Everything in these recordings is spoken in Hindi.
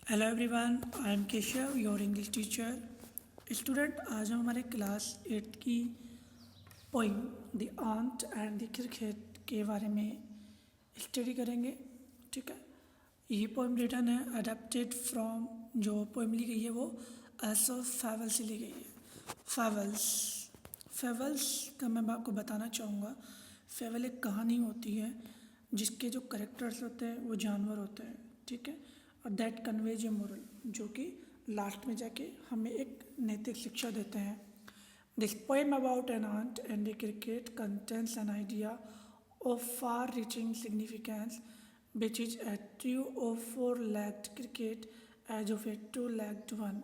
Hello everyone, I am Keshav, your English teacher. Student, आज हम हमारे क्लास 8 की poem the ant and the cricket के बारे में स्टडी करेंगे। ठीक है, ये पोइम रिटन है अडेप्टेड फ्रॉम, जो पोइम ली गई है वो एसो फेवल से ली गई है। फेवल्स का मैं आपको बताना चाहूँगा। फेवल एक कहानी होती है जिसके जो करेक्टर्स होते हैं वो जानवर होते हैं। ठीक है, और दैट कन्वेज ए मोरल, जो कि लास्ट में जाके हमें एक नैतिक शिक्षा देते हैं। This poem about an ant and a cricket contains an idea of far reaching significance which is a true of 4-legged cricket as of a 2-legged one.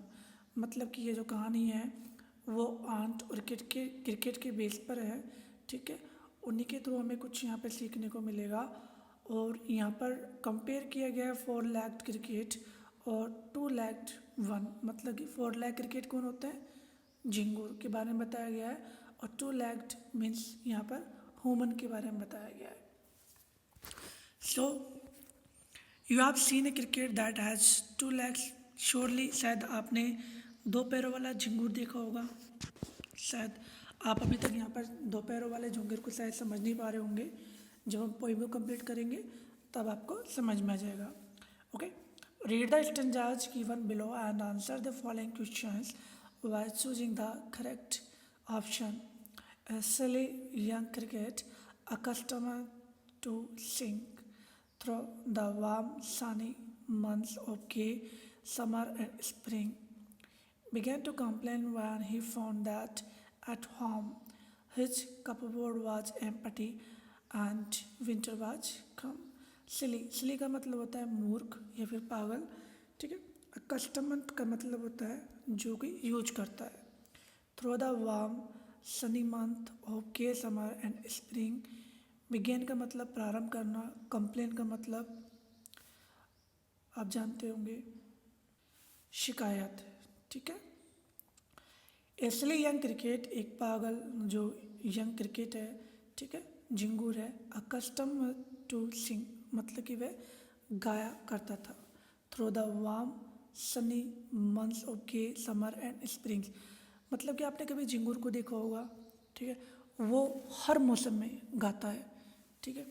मतलब कि ये जो कहानी है वो आंट और क्रिकेट के बेस पर है। ठीक है, उन्हीं के थ्रू हमें कुछ यहाँ पे सीखने को मिलेगा। और यहाँ पर कंपेयर किया गया है 4-legged क्रिकेट और 2-legged वन। मतलब कि 4-legged क्रिकेट कौन होता है, झिंगुर के बारे में बताया गया है, और 2-legged मीन्स यहाँ पर ह्यूमन के बारे में बताया गया है। So you have seen A cricket that has 2 legs। Surely शायद आपने 2 पैरों वाला झिंगुर देखा होगा। शायद आप अभी तक यहाँ पर 2 पैरों वाले झिंगुर को शायद समझ नहीं पा रहे होंगे। जब हम पोइम को कंप्लीट करेंगे तब आपको समझ में आ जाएगा। Okay, read the stanzas given below and answer the following questions while choosing the correct option. A silly young cricket, accustomed to sing through the warm sunny months of gay summer and spring, began to complain when he found that at home his cupboard was empty and winter was come. सिली का मतलब होता है मूर्ख या फिर पागल। ठीक है, अकस्टमड का मतलब होता है जो कि यूज करता है। Through the warm Sunny month of के समर एंड स्प्रिंग, बिगेन का मतलब प्रारंभ करना, कंप्लेन का मतलब आप जानते होंगे शिकायत। ठीक है, इसलिए यंग क्रिकेट एक पागल जो यंग क्रिकेट है, ठीक है, झिंगूर है। अकस्टम टू सिंग मतलब कि वह गाया करता था। Through the warm Sunny months of के समर एंड स्प्रिंग्स, मतलब कि आपने कभी झिंगूर को देखा होगा। ठीक है, वो हर मौसम में गाता है। ठीक है,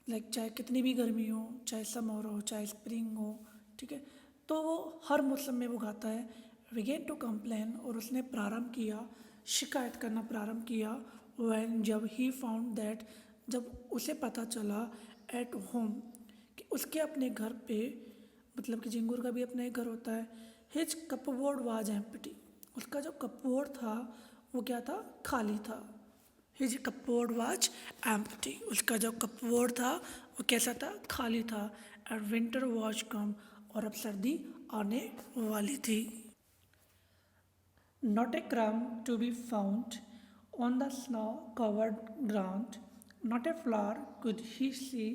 लाइक चाहे कितनी भी गर्मी हो, चाहे समर हो, चाहे स्प्रिंग हो। ठीक है, तो वो हर मौसम में वो गाता है। बिगेन टू कंप्लेन, और उसने प्रारंभ किया, शिकायत करना प्रारंभ किया। व्हेन, जब ही फाउंड दैट, जब उसे पता चला एट होम कि उसके अपने घर पे, मतलब कि झिंगुर का भी अपना एक घर होता है। हिज कपबोर्ड वाज एम्प्टी, उसका जो कपबोर्ड था वो क्या था, खाली था। हिज कपबोर्ड वाज एम्प्टी, उसका जो कपबोर्ड था वो कैसा था, खाली था। एंड विंटर वाज कम, और अब सर्दी आने वाली थी। Not a crumb to be found on the snow-covered ground, not a flower could he see,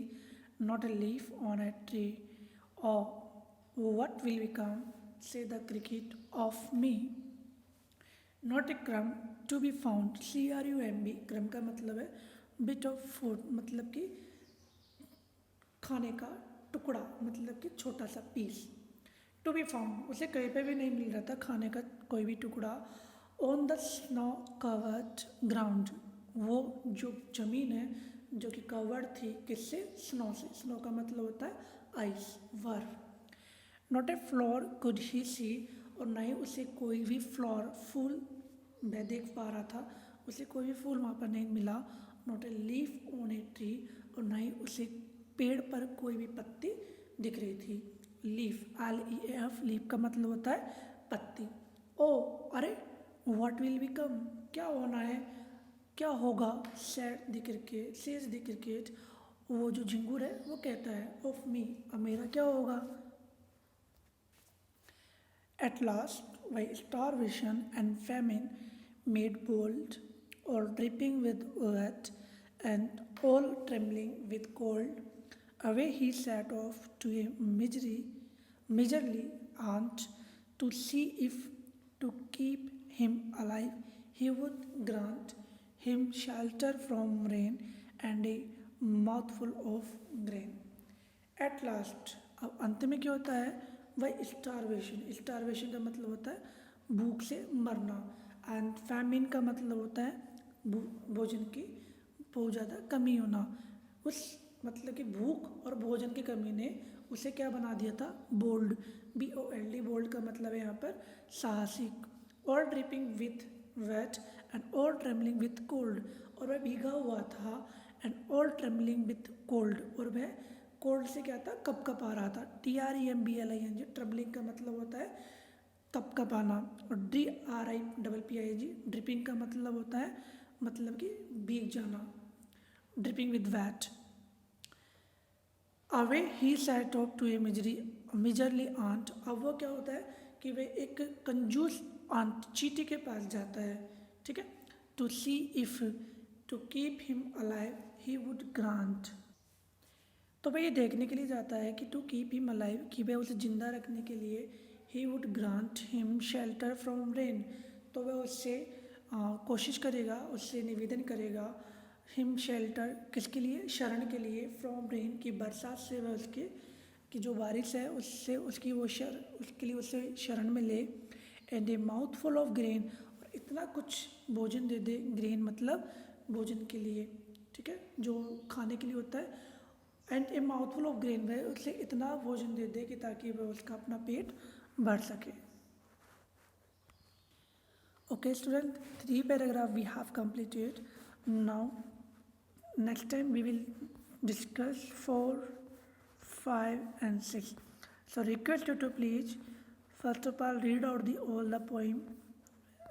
not a leaf on a tree. Oh, what will become, say the cricket, of me? Not a crumb to be found, crumb, crumb का मतलब है bit of food, मतलब कि खाने का टुकड़ा, मतलब कि छोटा सा पीस। टू बी फाउंड, उसे कहीं पे भी नहीं मिल रहा था खाने का कोई भी टुकड़ा। On the snow covered ground, वो जो ज़मीन है जो कि कवर्ड थी किससे, स्नो से। स्नो का मतलब होता है आइस, बर्फ। Not a flower could he see, और ना ही उसे कोई भी फ्लोर, फूल वह देख पा रहा था, उसे कोई भी फूल वहाँ पर नहीं मिला। Not a leaf on a tree, और ना ही उसे पेड़ पर कोई भी पत्ती दिख रही थी। लीफ, LEAF, लीफ का मतलब होता है पत्ती। ओ, अरे, व्हाट विल बिकम, क्या होना है, क्या होगा, said the cricket, says the cricket, वो जो झिंगुर है वो कहता है, ऑफ मी, अब मेरा क्या होगा। At last by starvation and famine made bold, और dripping with wet and all trembling with cold, away he set off to a miserly aunt to see if, to keep him alive, he would grant him shelter from rain and a mouthful of grain. At last, अब अंत में क्या होता है, वही स्टारवेशन का मतलब होता है भूख से मरना, एंड फैमिन का मतलब होता है भोजन की बहुत ज़्यादा कमी होना। उस मतलब कि भूख और भोजन की कमी ने उसे क्या बना दिया था, बोल्ड, BOLD, बोल्ड का मतलब है यहाँ पर साहसिक, और ड्रिपिंग विथ वेट एंड और ट्रेमलिंग विथ कोल्ड, और वह भीगा हुआ था, एंड और ट्रेमलिंग विथ कोल्ड, और वह कोल्ड से क्या था, कप आ रहा था। TREMBLING, ट्रबलिंग का मतलब होता है कप आना, और DRIPPING, ड्रिपिंग का मतलब होता है मतलब कि भीग जाना, dripping with wet. Away he set off to a miserly ant. अब वो क्या होता है कि वह एक कंजूस आंट चींटी के पास जाता है, ठीक है, to see if to keep him alive he would grant. तो वह ये देखने के लिए जाता है कि टू कीप हिम अलाइव, कि वह उसे जिंदा रखने के लिए, ही would grant him shelter from rain, तो वह उससे कोशिश करेगा, उससे निवेदन करेगा, हिम शेल्टर किसके लिए, शरण के लिए, फ्रॉम रेन की बरसात से, वह उसके कि जो बारिश है उससे उसकी वो उसके लिए उसे शरण में ले, and A mouth full of grain, और इतना कुछ भोजन दे दे, ग्रेन मतलब भोजन के लिए, ठीक है, जो खाने के लिए होता है, and A mouthful of grain, वह उसे इतना भोजन दे दे कि ताकि वह उसका अपना पेट भर सके। Okay student, 3 paragraph we have completed. Now next time we will discuss 4, 5 and 6. So request you to please first of all read out all the poem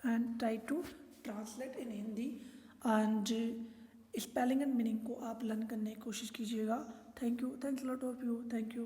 and try to translate in Hindi, and spelling and meaning को आप लर्न करने की कोशिश कीजिएगा। Thank you, thanks lot of you, thank you.